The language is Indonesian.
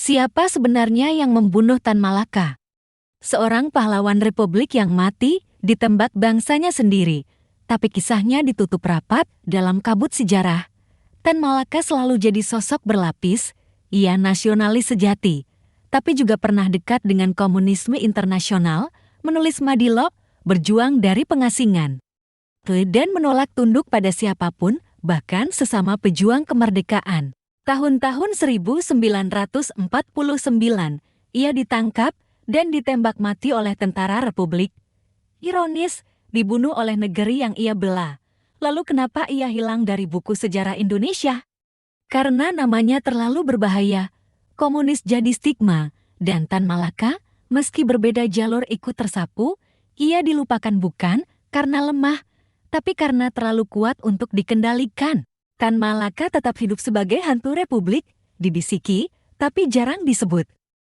Siapa sebenarnya yang membunuh Tan Malaka? Seorang pahlawan republik yang mati ditembak bangsanya sendiri, tapi kisahnya ditutup rapat dalam kabut sejarah. Tan Malaka selalu jadi sosok berlapis. Ia nasionalis sejati, tapi juga pernah dekat dengan komunisme internasional, menulis Madilog, berjuang dari pengasingan, dan menolak tunduk pada siapapun, bahkan sesama pejuang kemerdekaan. Tahun-tahun 1949, ia ditangkap dan ditembak mati oleh tentara Republik. Ironis, dibunuh oleh negeri yang ia bela. Lalu kenapa ia hilang dari buku sejarah Indonesia? Karena namanya terlalu berbahaya. Komunis jadi stigma, dan Tan Malaka, meski berbeda jalur ikut tersapu, ia dilupakan bukan karena lemah, tapi karena terlalu kuat untuk dikendalikan. Tan Malaka tetap hidup sebagai hantu republik, dibisiki, tapi jarang disebut.